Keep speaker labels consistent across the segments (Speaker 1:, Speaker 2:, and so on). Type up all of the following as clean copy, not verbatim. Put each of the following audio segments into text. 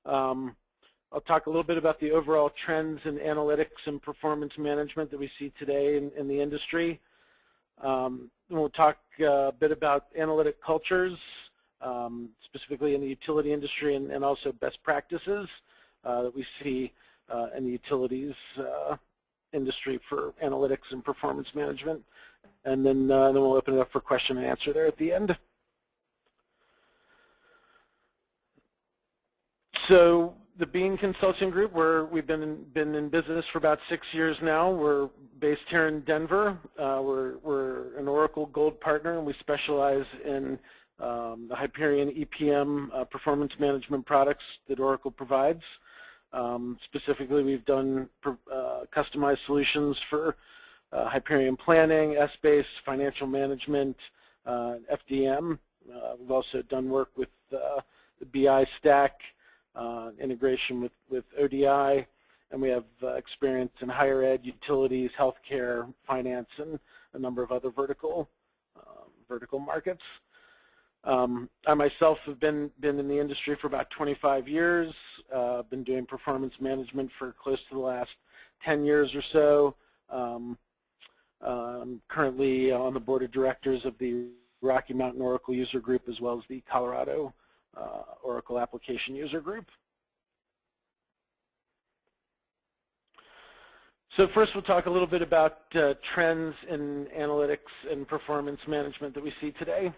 Speaker 1: I'll talk a little bit about the overall trends in analytics and performance management that we see today in the industry. We'll talk a bit about analytic cultures, specifically in the utility industry, and also best practices that we see in the utilities industry for analytics and performance management. And then we'll open it up for question and answer there at the end. So the Bean Consulting Group, we've been in business for about 6 years now. We're based here in Denver. We're an Oracle Gold partner, and we specialize in the Hyperion EPM performance management products that Oracle provides. Specifically, we've done customized solutions for Hyperion Planning, Essbase, financial management, FDM. We've also done work with the BI stack, integration with ODI, and we have experience in higher ed, utilities, healthcare, finance, and a number of other vertical markets. I myself have been in the industry for about 25 years. Been doing performance management for close to the last 10 years or so. I'm currently on the board of directors of the Rocky Mountain Oracle User Group, as well as the Colorado Oracle Application User Group. So first we'll talk a little bit about trends in analytics and performance management that we see today.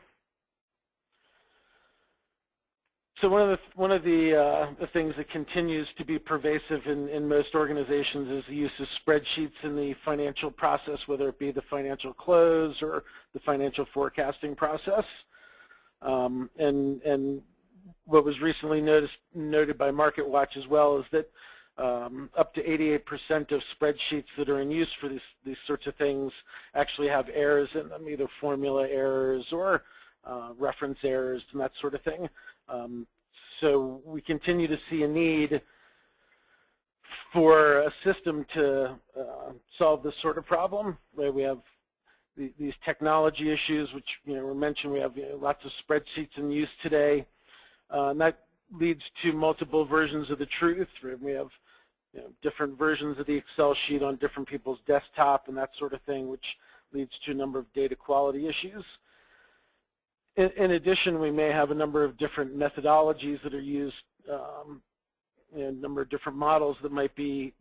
Speaker 1: So one of the things that continues to be pervasive in most organizations is the use of spreadsheets in the financial process, whether it be the financial close or the financial forecasting process. And what was recently noted by MarketWatch as well is that up to 88% of spreadsheets that are in use for these sorts of things actually have errors in them, either formula errors or reference errors and that sort of thing. So we continue to see a need for a system to solve this sort of problem, where we have these technology issues, which were mentioned. We have lots of spreadsheets in use today, and that leads to multiple versions of the truth. We have different versions of the Excel sheet on different people's desktop and that sort of thing, which leads to a number of data quality issues. In addition, we may have a number of different methodologies that are used, a number of different models that might be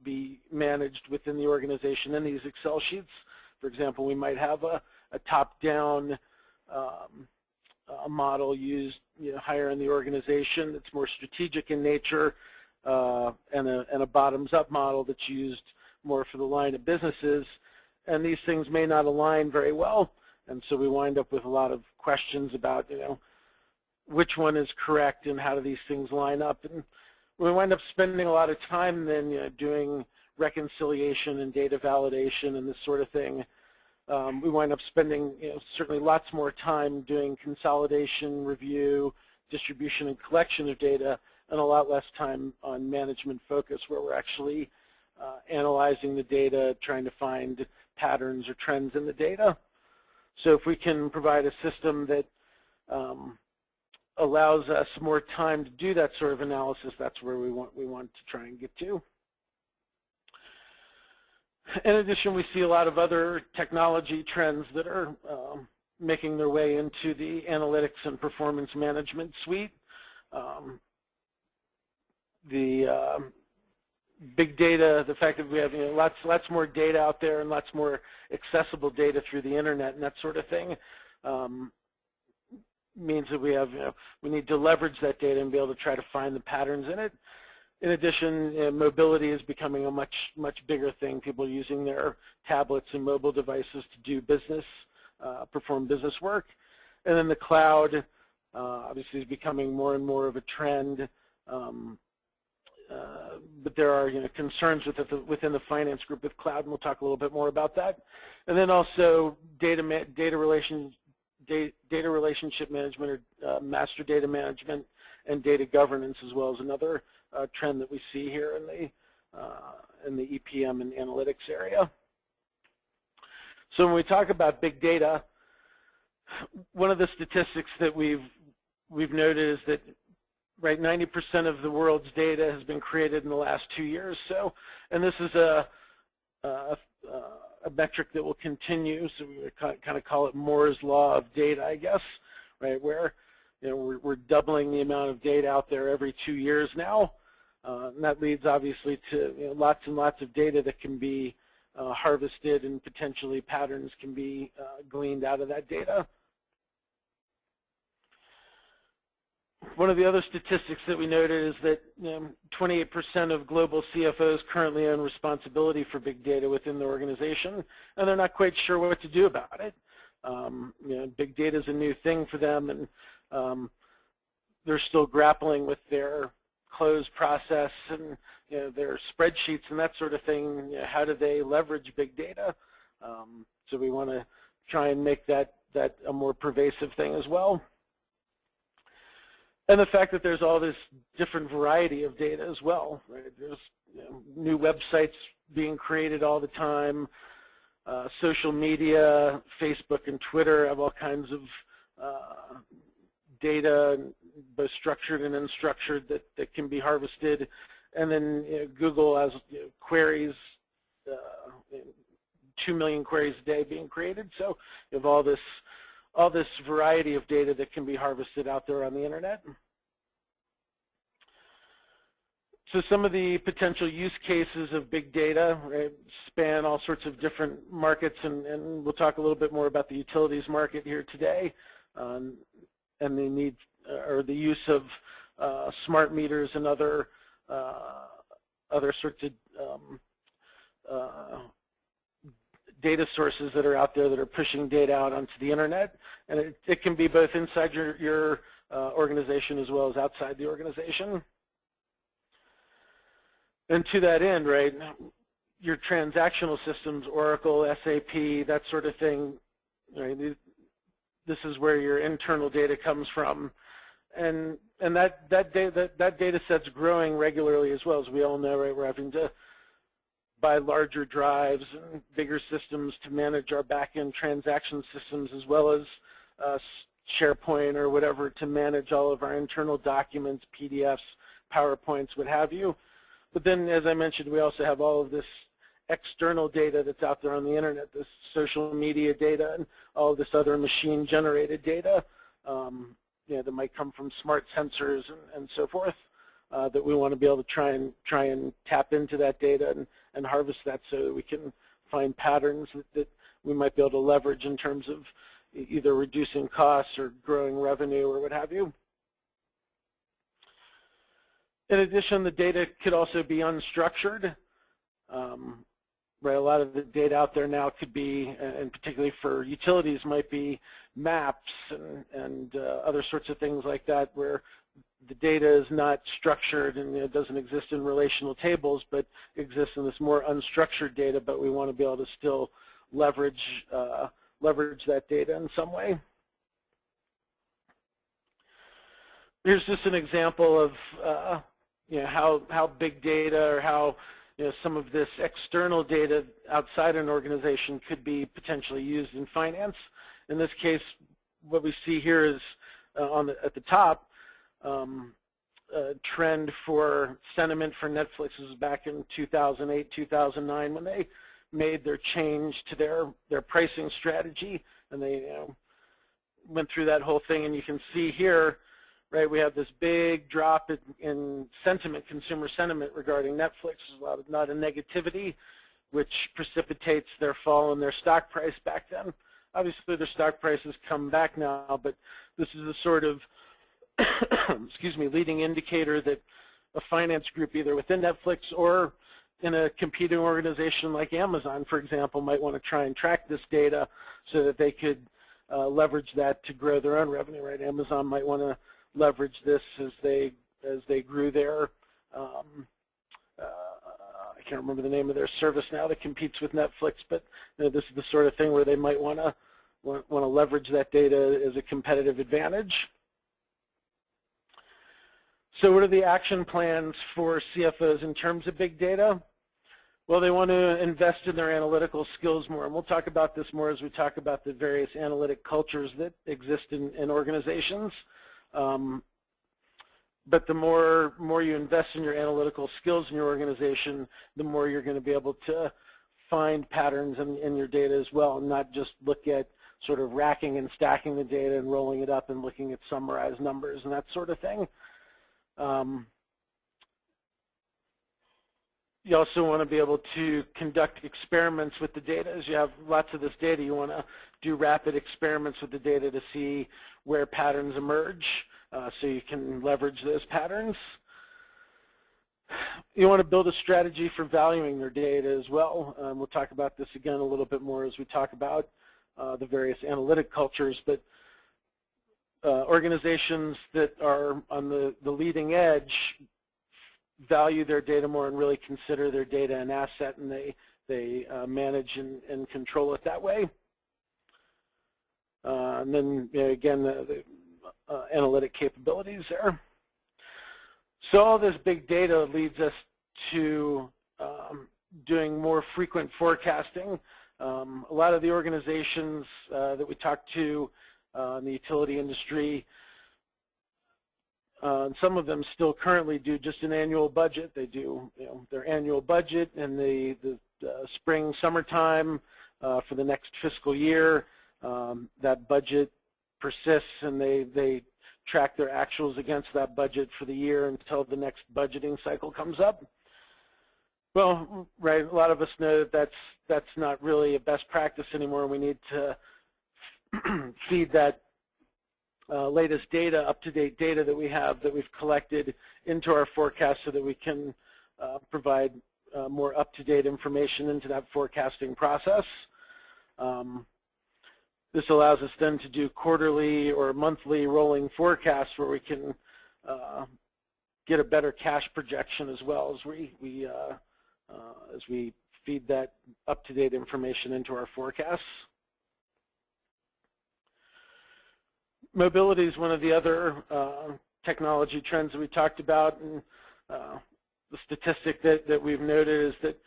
Speaker 1: managed within the organization in these Excel sheets. For example, we might have a top-down a model used higher in the organization that's more strategic in nature, and a bottoms-up model that's used more for the line of businesses. And these things may not align very well, and so we wind up with a lot of questions about which one is correct and how do these things line up. And we wind up spending a lot of time then doing reconciliation and data validation and this sort of thing. We wind up spending certainly lots more time doing consolidation, review, distribution, and collection of data, and a lot less time on management focus, where we're actually analyzing the data, trying to find patterns or trends in the data. So if we can provide a system that allows us more time to do that sort of analysis, that's where we want to try and get to. In addition, we see a lot of other technology trends that are making their way into the analytics and performance management suite. The big data, the fact that we have lots more data out there and lots more accessible data through the internet and that sort of thing, means that we need to leverage that data and be able to try to find the patterns in it. In addition, mobility is becoming a much bigger thing. People are using their tablets and mobile devices to do business, perform business work. And then the cloud obviously is becoming more and more of a trend. But there are concerns within the finance group with cloud, and we'll talk a little bit more about that. And then also data relationship management, or master data management, and data governance as well as another trend that we see here in the EPM and analytics area. So when we talk about big data, one of the statistics that we've noted is that right, 90% of the world's data has been created in the last 2 years. So, and this is a metric that will continue. So we would kind of call it Moore's law of data, I guess, right? Where we're doubling the amount of data out there every 2 years now. And that leads obviously to lots and lots of data that can be harvested, and potentially patterns can be gleaned out of that data. One of the other statistics that we noted is that 28% of global CFOs currently own responsibility for big data within the organization, and they're not quite sure what to do about it. Big data is a new thing for them, and they're still grappling with their close process and their spreadsheets and that sort of thing. How do they leverage big data? So we want to try and make that a more pervasive thing as well. And the fact that there's all this different variety of data as well, right? There's new websites being created all the time. Social media, Facebook and Twitter have all kinds of data, both structured and unstructured, that can be harvested. And then Google has queries, 2 million queries a day being created. So you have all this variety of data that can be harvested out there on the internet. So some of the potential use cases of big data, right, span all sorts of different markets, and we'll talk a little bit more about the utilities market here today, and the need or the use of smart meters and other sorts of data sources that are out there that are pushing data out onto the internet. And it can be both inside your organization as well as outside the organization. And to that end, right, your transactional systems, Oracle, SAP, that sort of thing, right, this is where your internal data comes from. And that data set's growing regularly as well. As we all know, right, we're having to buy larger drives and bigger systems to manage our back-end transaction systems, as well as SharePoint or whatever to manage all of our internal documents, PDFs, PowerPoints, what have you. But then, as I mentioned, we also have all of this external data that's out there on the internet, this social media data and all of this other machine-generated data that might come from smart sensors and so forth, that we want to be able to try and tap into that data and harvest that so that we can find patterns that we might be able to leverage in terms of either reducing costs or growing revenue or what have you. In addition, the data could also be unstructured. Right, a lot of the data out there now could be, and particularly for utilities, might be maps and other sorts of things like that, where the data is not structured and it doesn't exist in relational tables, but exists in this more unstructured data. But we want to be able to still leverage that data in some way. Here's just an example of how big data or how some of this external data outside an organization could be potentially used in finance. In this case, what we see here is at the top, a trend for sentiment for Netflix is back in 2008, 2009 when they made their change to their pricing strategy, and they went through that whole thing. And you can see here, right, we have this big drop in sentiment, consumer sentiment regarding Netflix. There's a lot of negativity, which precipitates their fall in their stock price back then. Obviously, their stock price has come back now, but this is a sort of, excuse me, leading indicator that a finance group, either within Netflix or in a competing organization like Amazon, for example, might want to try and track this data so that they could leverage that to grow their own revenue. Right? Amazon might want to leverage this as they grew their I can't remember the name of their service now that competes with Netflix, but this is the sort of thing where they might want to leverage that data as a competitive advantage. So what are the action plans for CFOs in terms of big data? Well, they want to invest in their analytical skills more, and we'll talk about this more as we talk about the various analytic cultures that exist in organizations. but the more you invest in your analytical skills in your organization, the more you're going to be able to find patterns in your data as well, and not just look at sort of racking and stacking the data and rolling it up and looking at summarized numbers and that sort of thing. You also want to be able to conduct experiments with the data. As you have lots of this data, you want to do rapid experiments with the data to see where patterns emerge, so you can leverage those patterns. You want to build a strategy for valuing their data as well. We'll talk about this again a little bit more as we talk about the various analytic cultures, but organizations that are on the leading edge value their data more and really consider their data an asset, and they manage and control it that way. And then again, the analytic capabilities there. So all this big data leads us to doing more frequent forecasting. A lot of the organizations that we talk to in the utility industry, some of them still currently do just an annual budget. They do their annual budget in the spring, summertime for the next fiscal year. That budget persists, and they track their actuals against that budget for the year until the next budgeting cycle comes up. Well, right, a lot of us know that that's not really a best practice anymore. We need to feed that latest data, up-to-date data that we have, that we've collected, into our forecast so that we can provide more up-to-date information into that forecasting process. This allows us then to do quarterly or monthly rolling forecasts where we can get a better cash projection as well as we feed that up-to-date information into our forecasts. Mobility is one of the other technology trends that we talked about, and the statistic that we've noted is that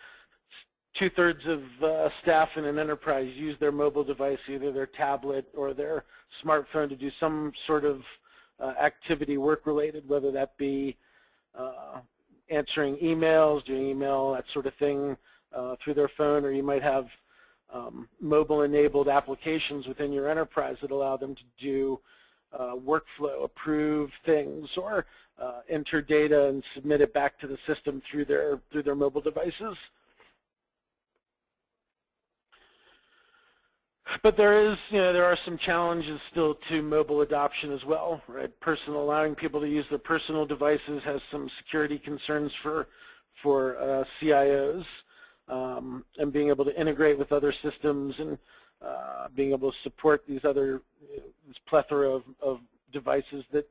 Speaker 1: 2/3 of staff in an enterprise use their mobile device, either their tablet or their smartphone, to do some sort of activity work-related, whether that be answering emails, doing email, that sort of thing through their phone, or you might have mobile-enabled applications within your enterprise that allow them to do workflow, approve things, or enter data and submit it back to the system through their mobile devices. But there are some challenges still to mobile adoption as well, right? Allowing people to use their personal devices has some security concerns for CIOs, and being able to integrate with other systems and being able to support this plethora of devices that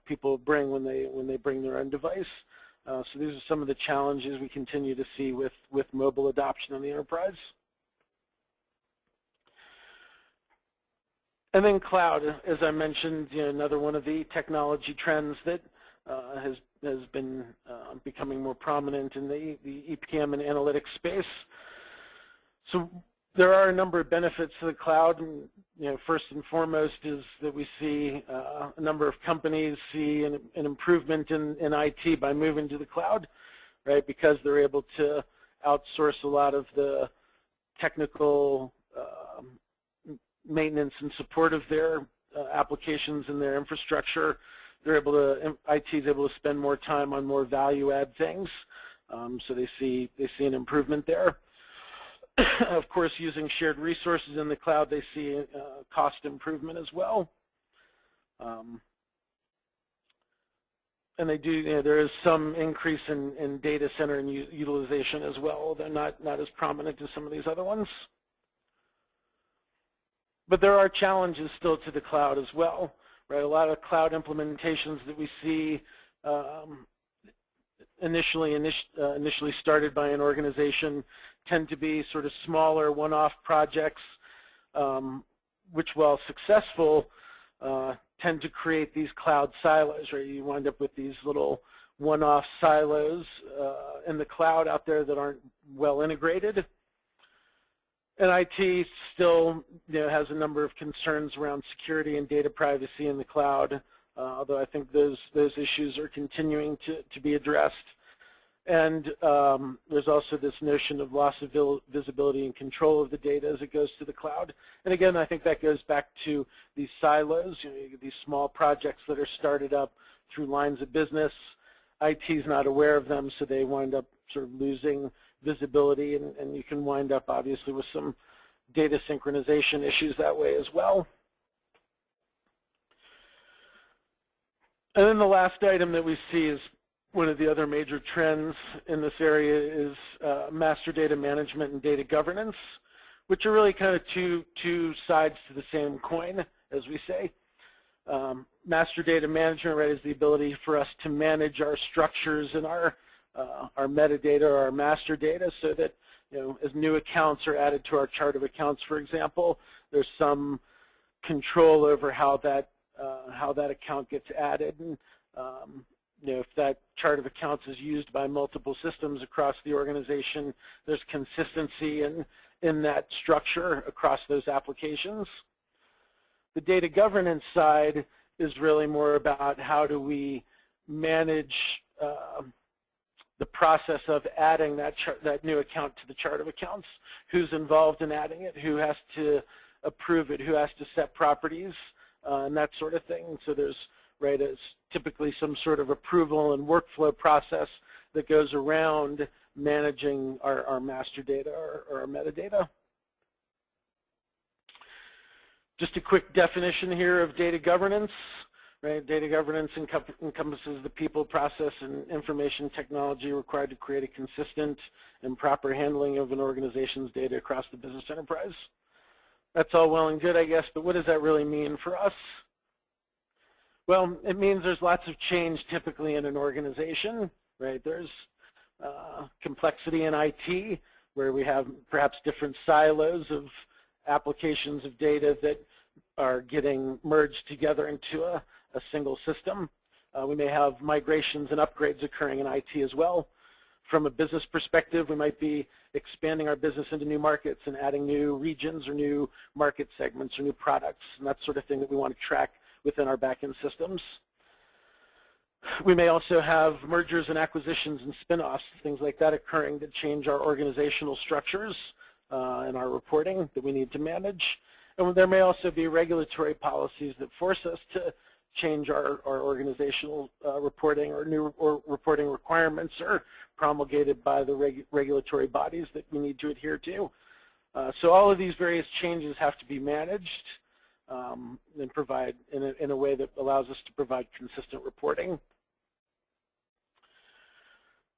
Speaker 1: people bring when they bring their own device. So these are some of the challenges we continue to see with mobile adoption in the enterprise. And then cloud, as I mentioned, another one of the technology trends that has been becoming more prominent in the EPM and analytics space. So there are a number of benefits to the cloud, and first and foremost is that we see a number of companies see an improvement in IT by moving to the cloud, right? Because they're able to outsource a lot of the technical maintenance and support of their applications and their infrastructure. IT is able to spend more time on more value-add things, so they see an improvement there. Of course, using shared resources in the cloud, they see cost improvement as well. And they do. There is some increase in data center and utilization as well. They're not as prominent as some of these other ones. But there are challenges still to the cloud as well, right? A lot of cloud implementations that we see initially started by an organization tend to be sort of smaller one-off projects, which, while successful, tend to create these cloud silos, right? You wind up with these little one-off silos in the cloud out there that aren't well integrated. And IT still has a number of concerns around security and data privacy in the cloud. although I think those issues are continuing to be addressed. And there's also this notion of loss of visibility and control of the data as it goes to the cloud. And again, I think that goes back to these silos, these small projects that are started up through lines of business. IT is not aware of them, so they wind up sort of losing visibility, and you can wind up obviously with some data synchronization issues that way as well. And then the last item that we see is one of the other major trends in this area is master data management and data governance, which are really kind of two sides to the same coin, as we say. Master data management, right, is the ability for us to manage our structures and our metadata or our master data, so that as new accounts are added to our chart of accounts, for example, there's some control over how that account gets added, and if that chart of accounts is used by multiple systems across the organization, there's consistency in that structure across those applications. The data governance side is really more about how do we manage the process of adding that new account to the chart of accounts, who's involved in adding it, who has to approve it, who has to set properties, and that sort of thing. So there's typically some sort of approval and workflow process that goes around managing our master data or our metadata. Just a quick definition here of data governance. Data governance encompasses the people, process, and information technology required to create a consistent and proper handling of an organization's data across the business enterprise. That's all well and good, I guess, but what does that really mean for us? Well, it means there's lots of change typically in an organization, right? There's complexity in IT, where we have perhaps different silos of applications of data that are getting merged together into a single system. We may have migrations and upgrades occurring in IT as well. From a business perspective, we might be expanding our business into new markets and adding new regions or new market segments or new products, and that sort of thing that we want to track within our back-end systems. We may also have mergers and acquisitions and spin-offs, things like that occurring that change our organizational structures and our reporting that we need to manage. And there may also be regulatory policies that force us to change our organizational reporting, or new reporting requirements are promulgated by the regulatory bodies that we need to adhere to. So all of these various changes have to be managed and provide in a way that allows us to provide consistent reporting.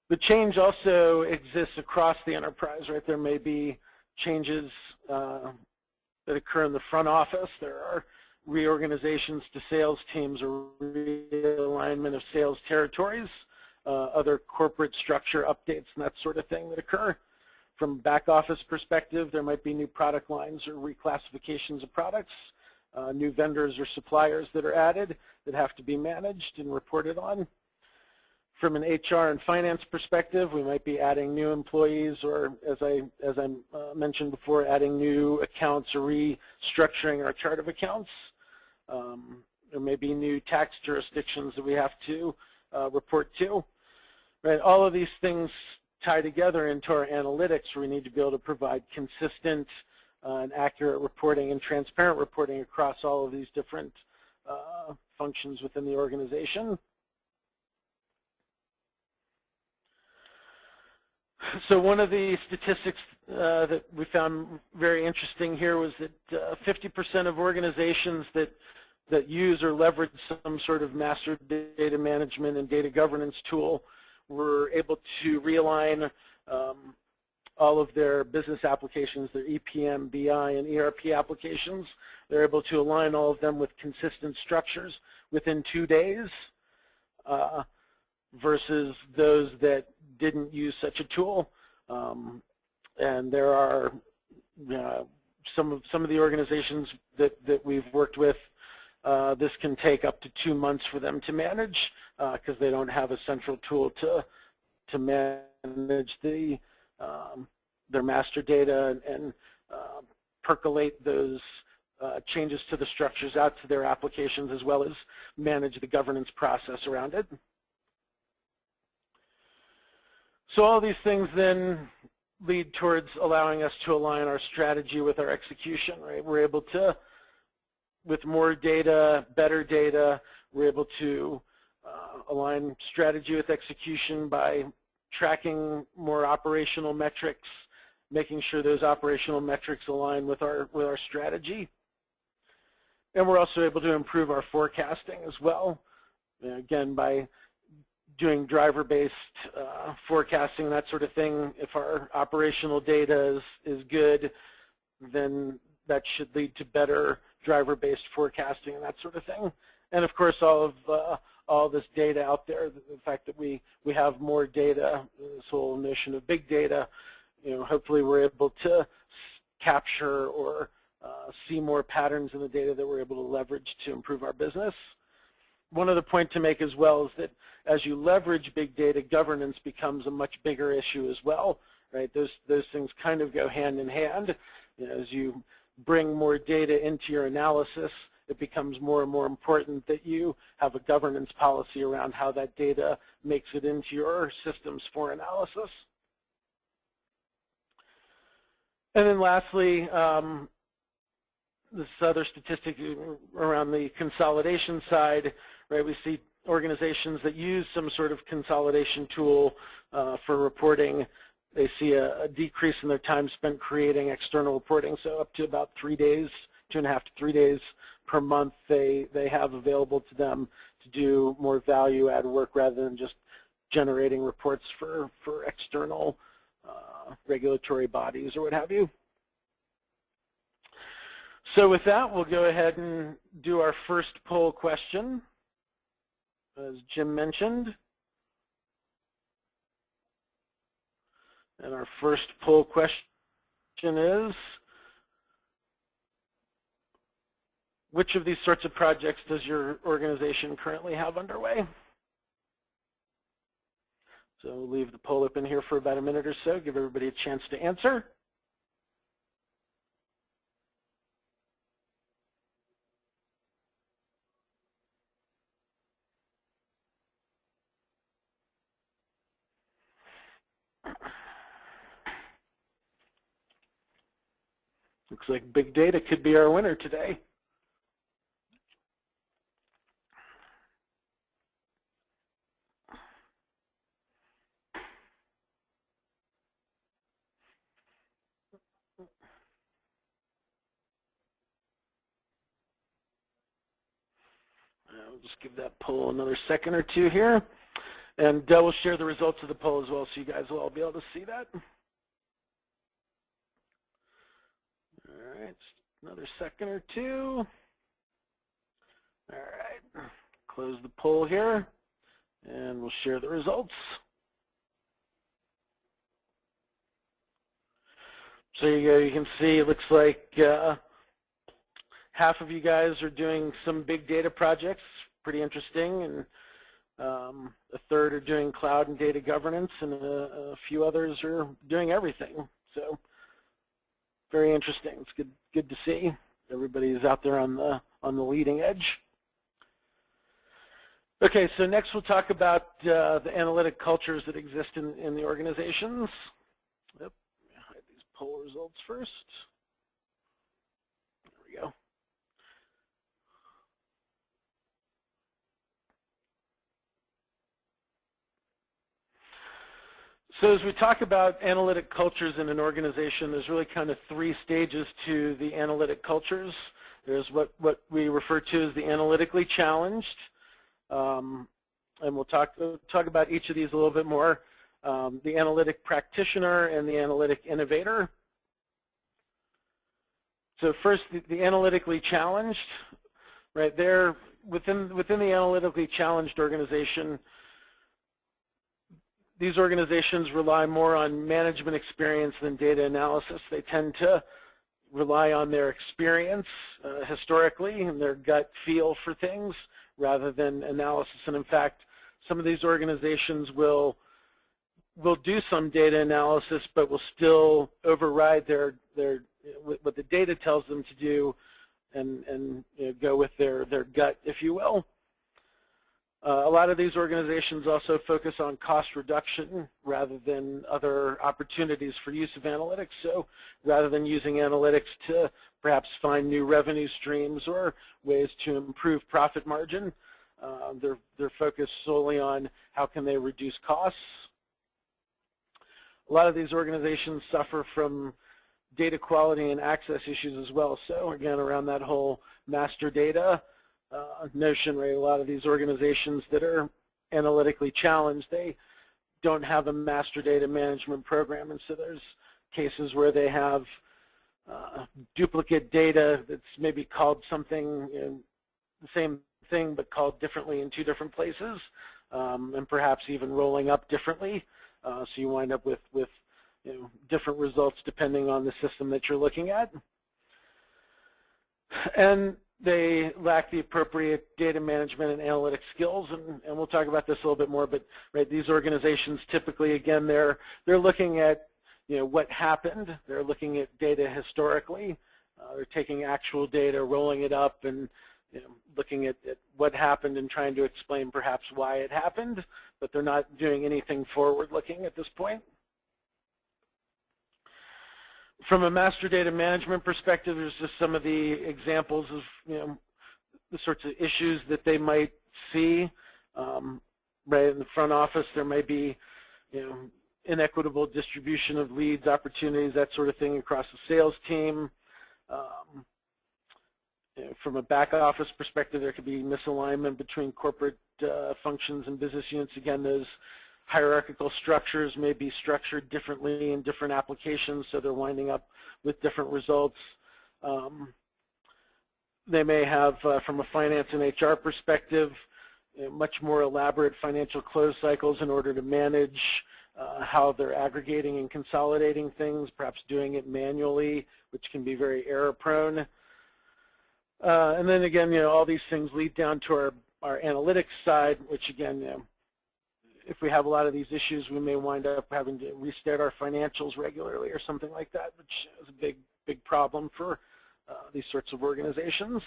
Speaker 1: The change also exists across the enterprise, right? There may be changes that occur in the front office. There are reorganizations to sales teams or realignment of sales territories, other corporate structure updates and that sort of thing that occur. From a back office perspective, there might be new product lines or reclassifications of products, new vendors or suppliers that are added that have to be managed and reported on. From an HR and finance perspective, we might be adding new employees, or as I mentioned before, adding new accounts or restructuring our chart of accounts. There may be new tax jurisdictions that we have to report to. Right? All of these things tie together into our analytics, where we need to be able to provide consistent and accurate reporting and transparent reporting across all of these different functions within the organization. So one of the statistics that we found very interesting here was that 50% of organizations that use or leverage some sort of master data management and data governance tool were able to realign all of their business applications, their EPM, BI, and ERP applications. They're able to align all of them with consistent structures within 2 days versus those that didn't use such a tool. And there are some of the organizations that we've worked with, this can take up to 2 months for them to manage because they don't have a central tool to manage their master data and percolate those changes to the structures out to their applications, as well as manage the governance process around it. So all these things then lead towards allowing us to align our strategy with our execution, right? We're able to, with more data, better data, we're able to align strategy with execution by tracking more operational metrics, making sure those operational metrics align with our strategy. And we're also able to improve our forecasting as well, again, by doing driver-based forecasting, that sort of thing. If our operational data is good, then that should lead to better driver-based forecasting and that sort of thing. And of course, all this data out there, the fact that we have more data, this whole notion of big data, hopefully we're able to capture or see more patterns in the data that we're able to leverage to improve our business. One other point to make as well is that as you leverage big data, governance becomes a much bigger issue as well, right? Those things kind of go hand in hand. As you bring more data into your analysis, it becomes more and more important that you have a governance policy around how that data makes it into your systems for analysis. And then lastly, this other statistic around the consolidation side, right? We see organizations that use some sort of consolidation tool for reporting. They see a decrease in their time spent creating external reporting, so up to about 3 days, 2.5 to 3 days per month they have available to them to do more value-add work rather than just generating reports for external regulatory bodies or what have you. So with that, we'll go ahead and do our first poll question, as Jim mentioned. And our first poll question is, which of these sorts of projects does your organization currently have underway? So we'll leave the poll open here for about a minute or so, give everybody a chance to answer. Looks like big data could be our winner today. We'll just give that poll another second or two here. And we'll share the results of the poll as well, so you guys will all be able to see that. All right, another second or two. All right, close the poll here, and we'll share the results. So you can see it looks like half of you guys are doing some big data projects, pretty interesting, and a third are doing cloud and data governance, and a few others are doing everything. So very interesting. It's good to see everybody's out there on the leading edge. Okay, so next we'll talk about the analytic cultures that exist in the organizations. Yep, hide these poll results first. There we go. So as we talk about analytic cultures in an organization, there's really kind of 3 stages to the analytic cultures. There's what we refer to as the analytically challenged, and we'll talk about each of these a little bit more. The Analytic Practitioner and the Analytic Innovator. So first, the analytically challenged, right there within the analytically challenged organization. These organizations rely more on management experience than data analysis. They tend to rely on their experience historically and their gut feel for things rather than analysis. And in fact, some of these organizations will do some data analysis, but will still override what the data tells them to do and go with their gut, if you will. A lot of these organizations also focus on cost reduction rather than other opportunities for use of analytics. So rather than using analytics to perhaps find new revenue streams or ways to improve profit margin, they're focused solely on how can they reduce costs. A lot of these organizations suffer from data quality and access issues as well. So again, around that whole master data notion, right? A lot of these organizations that are analytically challenged, they don't have a master data management program, and so there's cases where they have duplicate data that's maybe called something, the same thing but called differently in two different places, and perhaps even rolling up differently. So you wind up with different results depending on the system that you're looking at. And they lack the appropriate data management and analytic skills, and we'll talk about this a little bit more, but right, these organizations typically, again, they're looking at what happened. They're looking at data historically. They're taking actual data, rolling it up, and looking at what happened and trying to explain perhaps why it happened, but they're not doing anything forward-looking at this point. From a master data management perspective, there's just some of the examples of the sorts of issues that they might see. Right in the front office, there might be inequitable distribution of leads, opportunities, that sort of thing across the sales team. From a back office perspective, there could be misalignment between corporate functions and business units. Again, those hierarchical structures may be structured differently in different applications, so they're winding up with different results. They may have, from a finance and HR perspective, much more elaborate financial close cycles in order to manage how they're aggregating and consolidating things, perhaps doing it manually, which can be very error-prone. And then again, all these things lead down to our analytics side, which again, if we have a lot of these issues, we may wind up having to restate our financials regularly or something like that, which is a big problem for these sorts of organizations.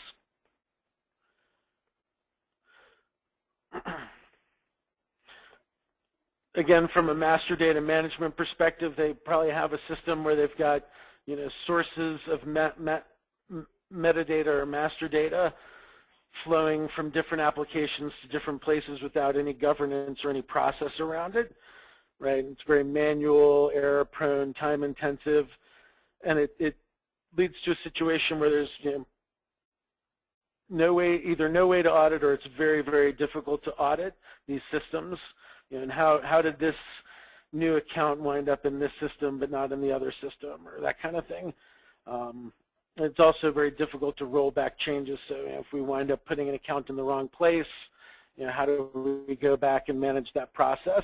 Speaker 1: Again, from a master data management perspective, they probably have a system where they've got sources of metadata or master data flowing from different applications to different places without any governance or any process around it, right? It's very manual, error-prone, time-intensive, and it leads to a situation where there's either no way to audit, or it's very, very difficult to audit these systems. And how did this new account wind up in this system but not in the other system, or that kind of thing. It's also very difficult to roll back changes. So if we wind up putting an account in the wrong place, how do we go back and manage that process?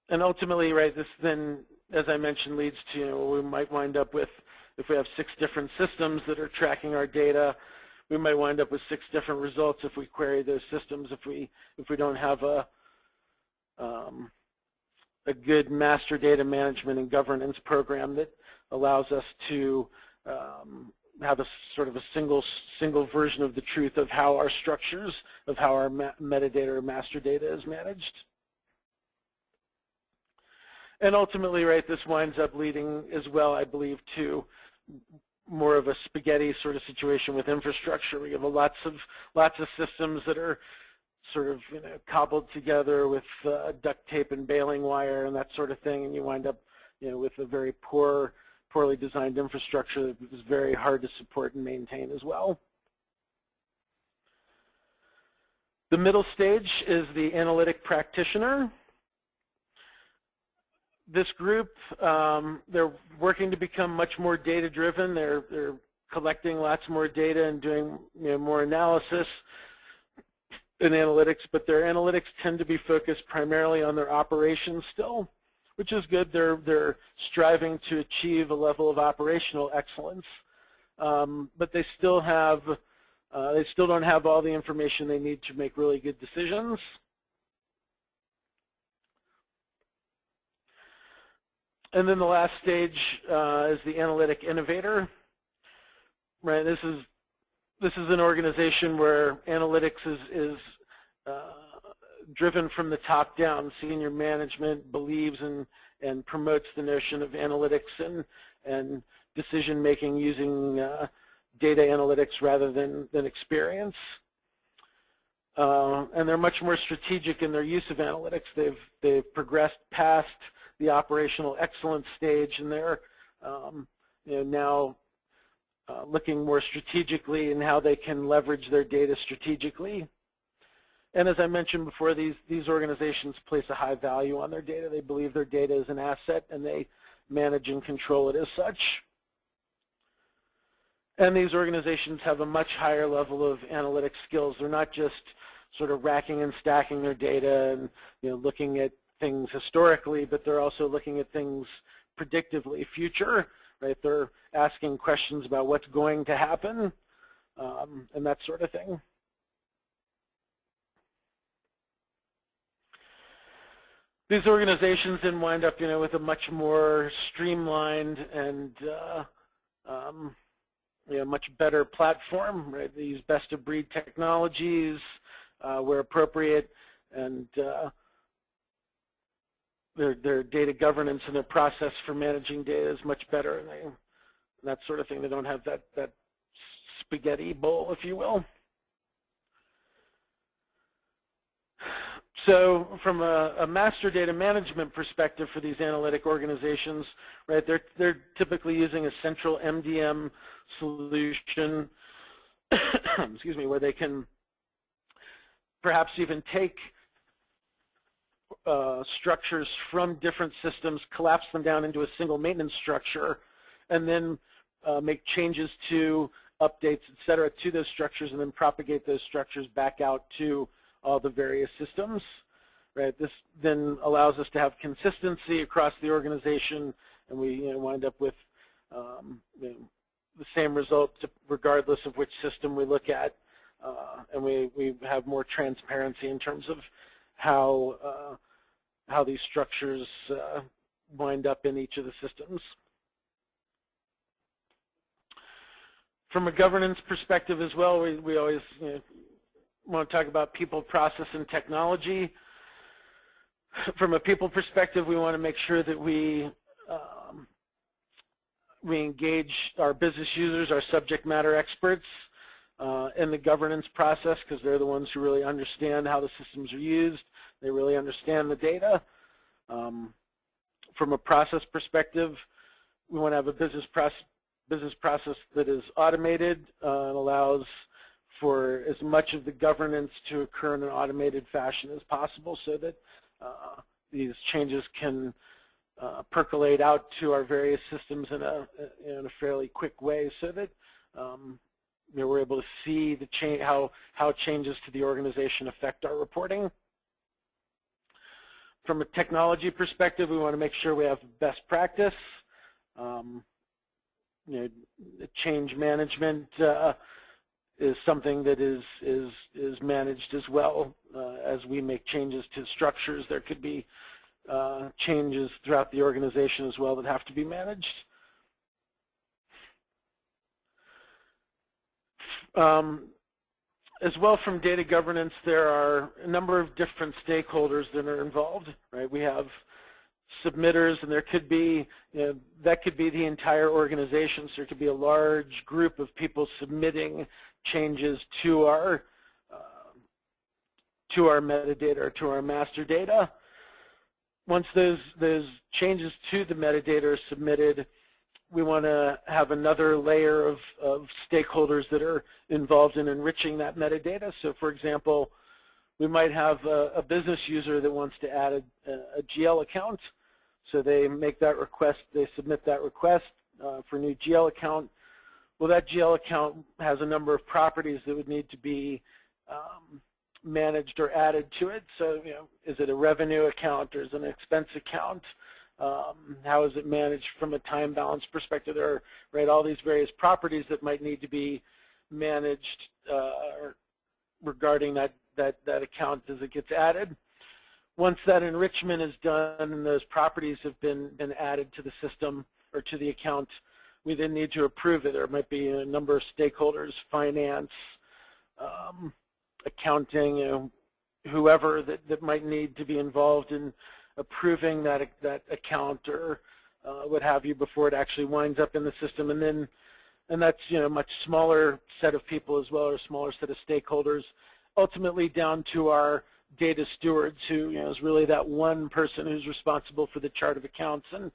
Speaker 1: And ultimately, right, this then, as I mentioned, leads to we might wind up with, if we have 6 different systems that are tracking our data, we might wind up with 6 different results if we query those systems, if we don't have a good master data management and governance program that allows us to have a sort of a single version of the truth of how our structures, of how our metadata or master data is managed. And ultimately, right, this winds up leading as well, I believe, to more of a spaghetti sort of situation with infrastructure. We have lots of systems that are sort of cobbled together with duct tape and baling wire and that sort of thing, and you wind up with a very poorly designed infrastructure that is very hard to support and maintain as well. The middle stage is the Analytic Practitioner. This group, they're working to become much more data-driven. They're collecting lots more data and doing more analysis in analytics, but their analytics tend to be focused primarily on their operations still, which is good. They're striving to achieve a level of operational excellence, but they still don't have all the information they need to make really good decisions. And then the last stage is the Analytic Innovator. Right, this is an organization where analytics is driven from the top down. Senior management believes and promotes the notion of analytics and decision making using data analytics rather than experience. And they're much more strategic in their use of analytics. They've progressed past the operational excellence stage, and they're now looking more strategically in how they can leverage their data strategically. And as I mentioned before, these organizations place a high value on their data. They believe their data is an asset, and they manage and control it as such. And these organizations have a much higher level of analytic skills. They're not just sort of racking and stacking their data and looking at things historically, but they're also looking at things predictively, future. Right? They're asking questions about what's going to happen and that sort of thing. These organizations then wind up, with a much more streamlined and much better platform. Right? They use best-of-breed technologies where appropriate, and their data governance and their process for managing data is much better, and that sort of thing. They don't have that spaghetti bowl, if you will. So from a master data management perspective for these analytic organizations, right, they're typically using a central MDM solution, excuse me, where they can perhaps even take structures from different systems, collapse them down into a single maintenance structure, and then make changes to updates, et cetera, to those structures, and then propagate those structures back out to all the various systems. Right? This then allows us to have consistency across the organization, and we wind up with the same results regardless of which system we look at, and we have more transparency in terms of how these structures wind up in each of the systems. From a governance perspective as well, we always want to talk about people, process, and technology. From a people perspective, we want to make sure that we engage our business users, our subject matter experts in the governance process, because they're the ones who really understand how the systems are used. They really understand the data. From a process perspective, we want to have a business process that is automated and allows for as much of the governance to occur in an automated fashion as possible, so that these changes can percolate out to our various systems in a fairly quick way, so that we're able to see the how changes to the organization affect our reporting. From a technology perspective, we want to make sure we have best practice. Change management is something that is managed as well. As we make changes to structures, there could be changes throughout the organization as well that have to be managed. As well, from data governance, there are a number of different stakeholders that are involved. Right? We have submitters, and there could be, that could be the entire organization. So there could be a large group of people submitting changes to our metadata or to our master data. Once those changes to the metadata are submitted, we want to have another layer of stakeholders that are involved in enriching that metadata. So, for example, we might have a business user that wants to add a GL account. So they make that request, they submit that request for a new GL account. Well, that GL account has a number of properties that would need to be managed or added to it. So, is it a revenue account, or is it an expense account? How is it managed from a time balance perspective? There are all these various properties that might need to be managed regarding that account as it gets added. once that enrichment is done and those properties have been added to the system or to the account, we then need to approve it. There might be a number of stakeholders, finance, accounting, whoever that might need to be involved in approving that account or what have you before it actually winds up in the system. And that's a much smaller set of people as well, or a smaller set of stakeholders, ultimately down to our data stewards, who is really that one person who's responsible for the chart of accounts and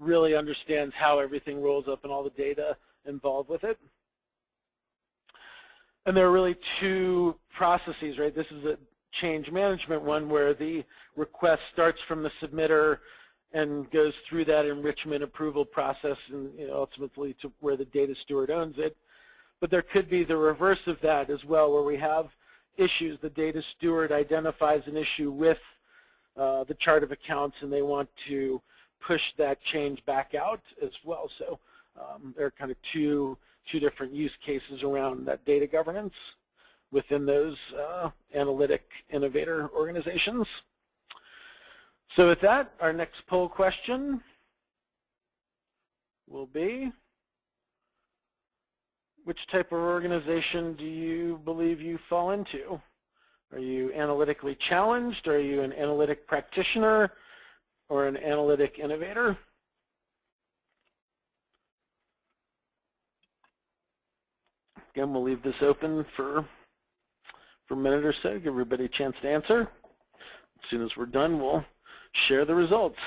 Speaker 1: really understands how everything rolls up and all the data involved with it. And there are really two processes, right? This is a change management one where the request starts from the submitter and goes through that enrichment approval process and ultimately to where the data steward owns it. But there could be the reverse of that as well, where we have issues. The data steward identifies an issue with the chart of accounts and they want to push that change back out as well. So there are kind of two different use cases around that data governance within those Analytic Innovator organizations. So with that, our next poll question will be, which type of organization do you believe you fall into? Are you analytically challenged? Are you an analytic practitioner or an analytic innovator? Again, we'll leave this open for a minute or so, give everybody a chance to answer. As soon as we're done, we'll share the results.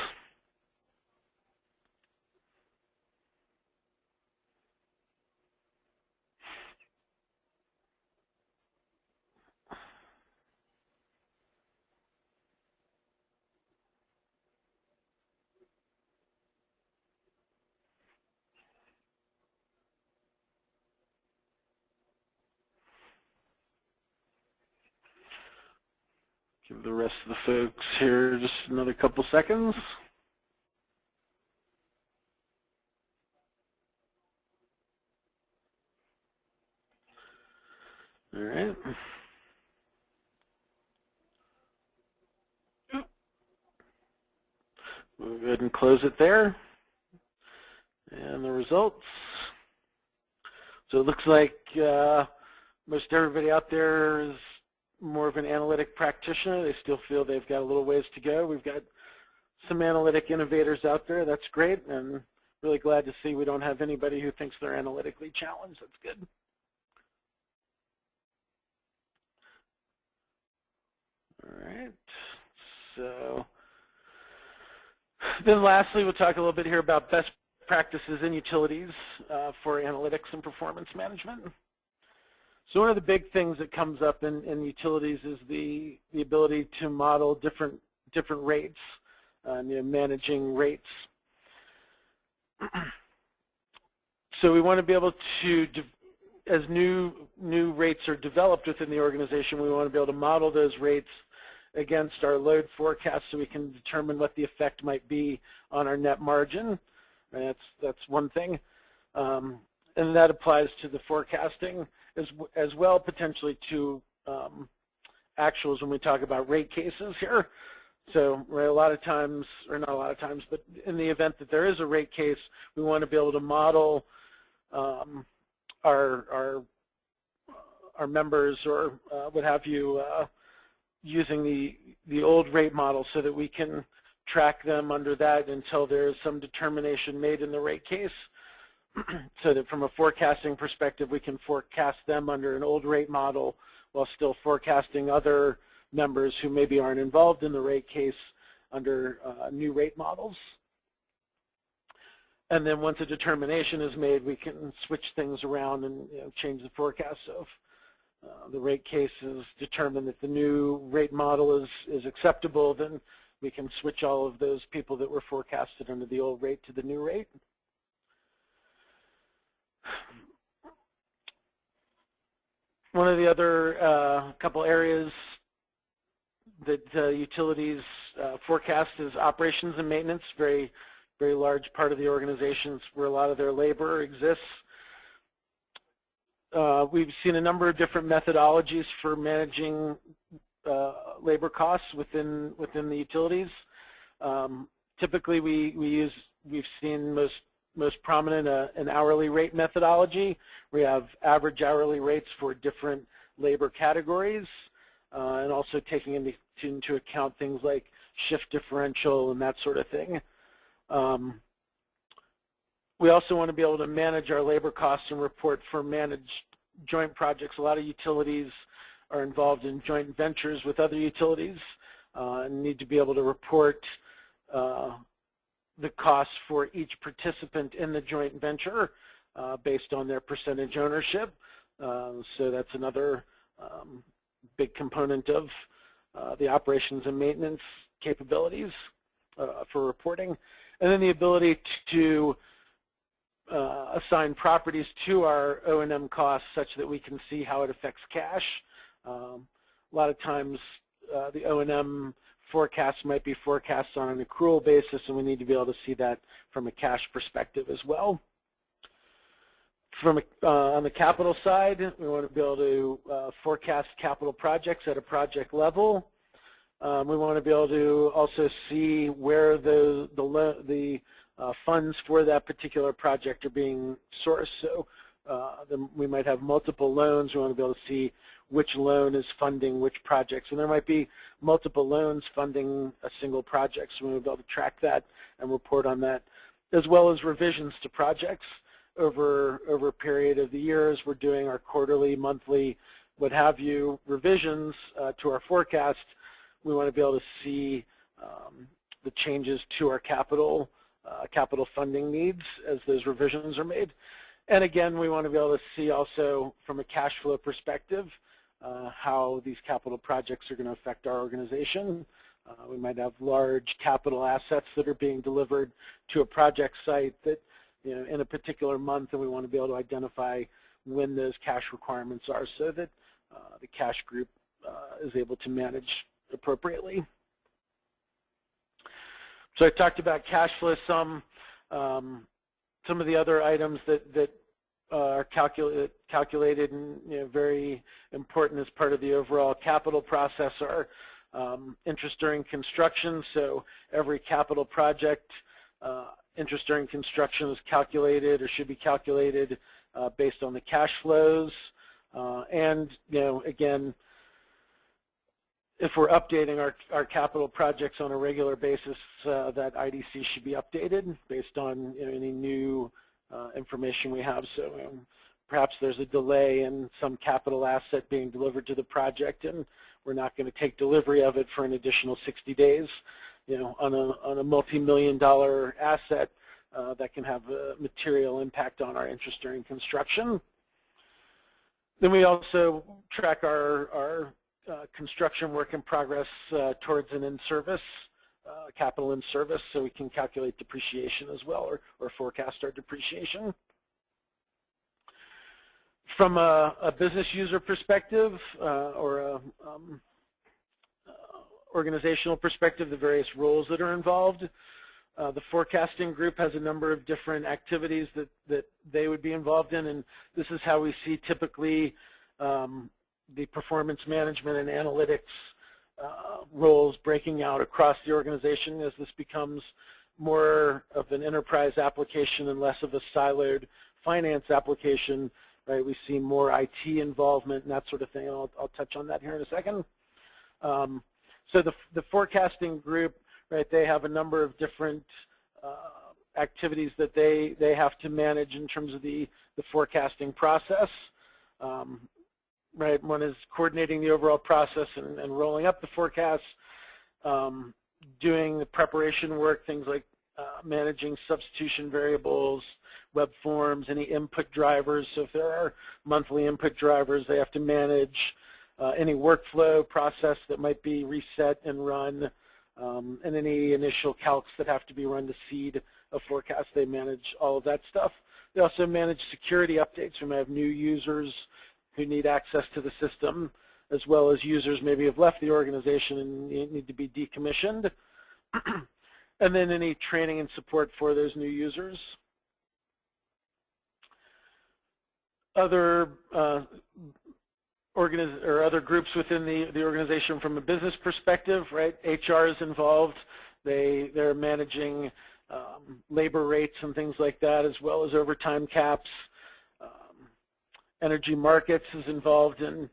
Speaker 1: Give the rest of the folks here just another couple seconds. All right. We'll go ahead and close it there. And the results. So it looks like most everybody out there is more of an analytic practitioner. They still feel they've got a little ways to go. We've got some analytic innovators out there. That's great, and really glad to see we don't have anybody who thinks they're analytically challenged. That's good. All right. So then lastly, we'll talk a little bit here about best practices in utilities for analytics and performance management. So one of the big things that comes up in utilities is the ability to model different rates, managing rates. So we want to be able to, as new rates are developed within the organization, we want to be able to model those rates against our load forecast so we can determine what the effect might be on our net margin. And that's one thing. And that applies to the forecasting as well, potentially to actuals when we talk about rate cases here. So right, a lot of times, or not a lot of times, but in the event that there is a rate case, we want to be able to model our members or what have you using the old rate model so that we can track them under that until there is some determination made in the rate case. So that from a forecasting perspective, we can forecast them under an old rate model while still forecasting other members who maybe aren't involved in the rate case under new rate models. And then once a determination is made, we can switch things around and change the forecast. So if the rate case is determined that the new rate model is acceptable, then we can switch all of those people that were forecasted under the old rate to the new rate. One of the other couple areas that utilities forecast is operations and maintenance. Very large part of the organizations where a lot of their labor exists. We've seen a number of different methodologies for managing labor costs within the utilities. Typically, we've seen most prominent an hourly rate methodology. We have average hourly rates for different labor categories, and also taking into account things like shift differential and that sort of thing. We also want to be able to manage our labor costs and report for managed joint projects. A lot of utilities are involved in joint ventures with other utilities and need to be able to report the costs for each participant in the joint venture based on their percentage ownership. So that's another big component of the operations and maintenance capabilities for reporting. And then the ability to assign properties to our O&M costs such that we can see how it affects cash. A lot of times the O&M forecasts might be forecasts on an accrual basis, and we need to be able to see that from a cash perspective as well. On the capital side, we want to be able to forecast capital projects at a project level. We want to be able to also see where the funds for that particular project are being sourced. So we might have multiple loans. We want to be able to see which loan is funding which projects. And there might be multiple loans funding a single project, so we want to be able to track that and report on that, as well as revisions to projects over a period of the years. We're doing our quarterly, monthly, what have you, revisions to our forecast. We want to be able to see the changes to our capital funding needs as those revisions are made. And again, we want to be able to see also from a cash flow perspective how these capital projects are going to affect our organization. We might have large capital assets that are being delivered to a project site that, in a particular month, and we want to be able to identify when those cash requirements are so that the cash group is able to manage appropriately. So I talked about cash flow some. Some of the other items that are calculated and very important as part of the overall capital process are interest during construction. So every capital project, interest during construction is calculated or should be calculated based on the cash flows. And again, if we're updating our capital projects on a regular basis, that IDC should be updated based on any new information we have. So perhaps there's a delay in some capital asset being delivered to the project, and we're not going to take delivery of it for an additional 60 days. On a multi-million-dollar asset, that can have a material impact on our interest during construction. Then we also track our construction work in progress towards an in-service, capital in service, so we can calculate depreciation as well, or forecast our depreciation. From a business user perspective or a organizational perspective, the various roles that are involved, the forecasting group has a number of different activities that they would be involved in, and this is how we see typically the performance management and analytics roles breaking out across the organization as this becomes more of an enterprise application and less of a siloed finance application, right? We see more IT involvement and that sort of thing. I'll touch on that here in a second. So the forecasting group, right, they have a number of different activities that they have to manage in terms of the forecasting process. Right, one is coordinating the overall process and rolling up the forecast, doing the preparation work, things like managing substitution variables, web forms, any input drivers. So if there are monthly input drivers, they have to manage any workflow process that might be reset and run, and any initial calcs that have to be run to seed a forecast. They manage all of that stuff. They also manage security updates. We might have new users who need access to the system, as well as users maybe have left the organization and need to be decommissioned. And then any training and support for those new users. Other or other groups within the organization from a business perspective, right? HR is involved. They're managing labor rates and things like that, as well as overtime caps. Energy markets is involved in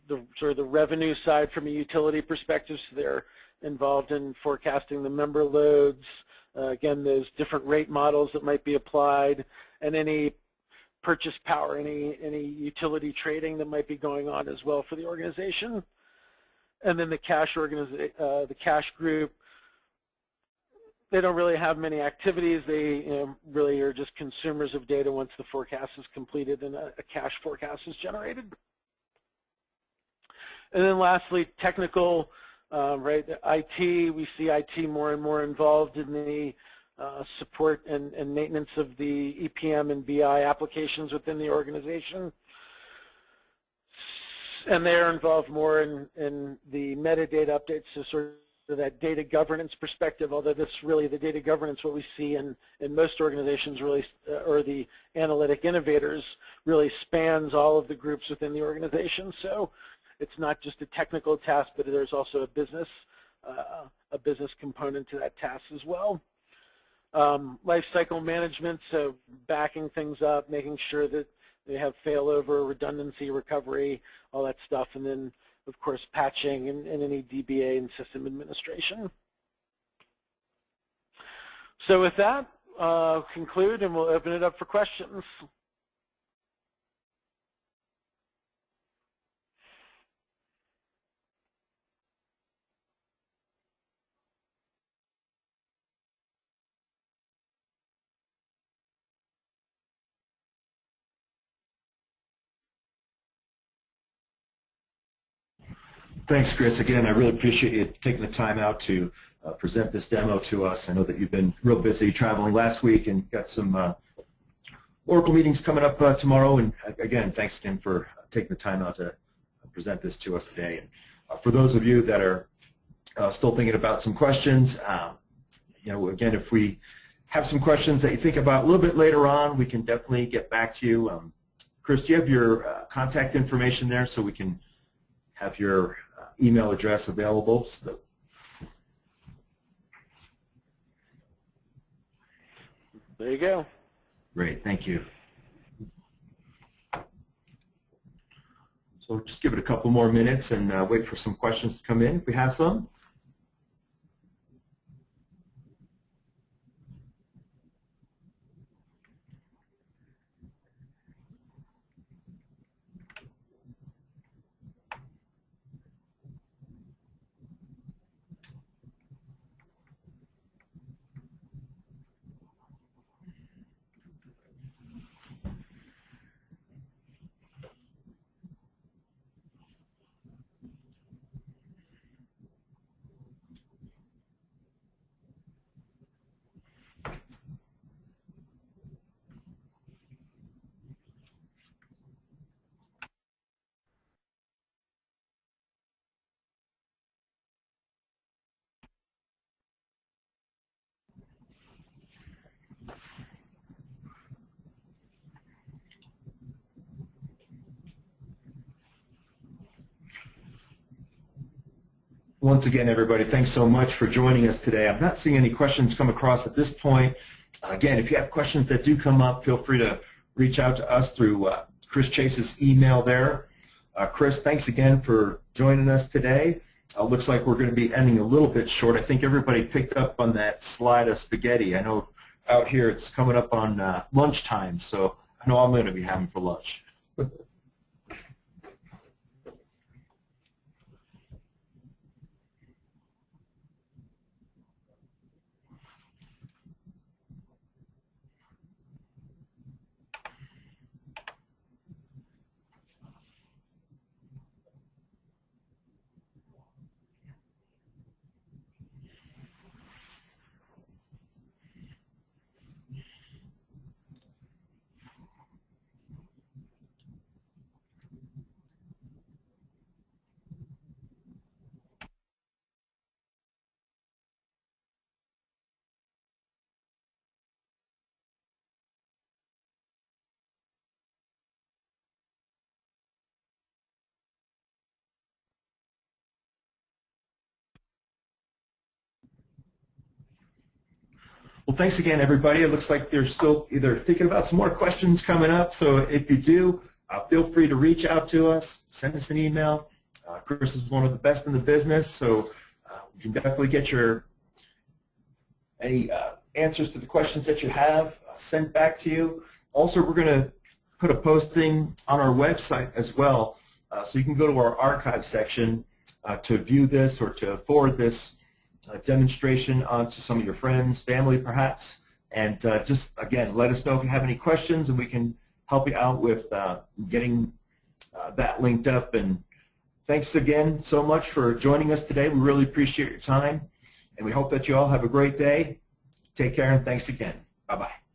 Speaker 1: the sort of the revenue side from a utility perspective, so they're involved in forecasting the member loads, again, those different rate models that might be applied, and any purchase power, any utility trading that might be going on as well for the organization. And then the cash group, they don't really have many activities. They really are just consumers of data once the forecast is completed and a cash forecast is generated. And then lastly, technical, right? IT, we see IT more and more involved in the support and maintenance of the EPM and BI applications within the organization. And they're involved more in the metadata updates, so sort of that data governance perspective, although this really, the data governance, what we see in most organizations really, or the analytic innovators, really spans all of the groups within the organization. So it's not just a technical task, but there's also a business component to that task as well. Life cycle management, so backing things up, making sure that they have failover, redundancy, recovery, all that stuff, and then of course patching and any DBA and system administration. So with that, I'll conclude and we'll open it up for questions.
Speaker 2: Thanks, Chris. Again, I really appreciate you taking the time out to present this demo to us. I know that you've been real busy traveling last week and got some Oracle meetings coming up tomorrow. And again, thanks again for taking the time out to present this to us today. And for those of you that are still thinking about some questions, again, if we have some questions that you think about a little bit later on, we can definitely get back to you. Chris, do you have your contact information there so we can have your email address available? So
Speaker 1: there you go.
Speaker 2: Great, thank you. So just give it a couple more minutes and wait for some questions to come in if we have some. Once again, everybody, thanks so much for joining us today. I'm not seeing any questions come across at this point. Again, if you have questions that do come up, feel free to reach out to us through Chris Chase's email there. Chris, thanks again for joining us today. Looks like we're going to be ending a little bit short. I think everybody picked up on that slide of spaghetti. I know out here it's coming up on lunchtime, so I know I'm going to be having for lunch. Well, thanks again, everybody. It looks like they're still either thinking about some more questions coming up, so if you do, feel free to reach out to us, send us an email. Chris is one of the best in the business, so you can definitely get any answers to the questions that you have sent back to you. Also, we're going to put a posting on our website as well, so you can go to our archive section to view this or to forward this demonstration onto some of your friends, family perhaps, and just, again, let us know if you have any questions and we can help you out with getting that linked up. And thanks again so much for joining us today. We really appreciate your time, and we hope that you all have a great day. Take care, and thanks again. Bye-bye.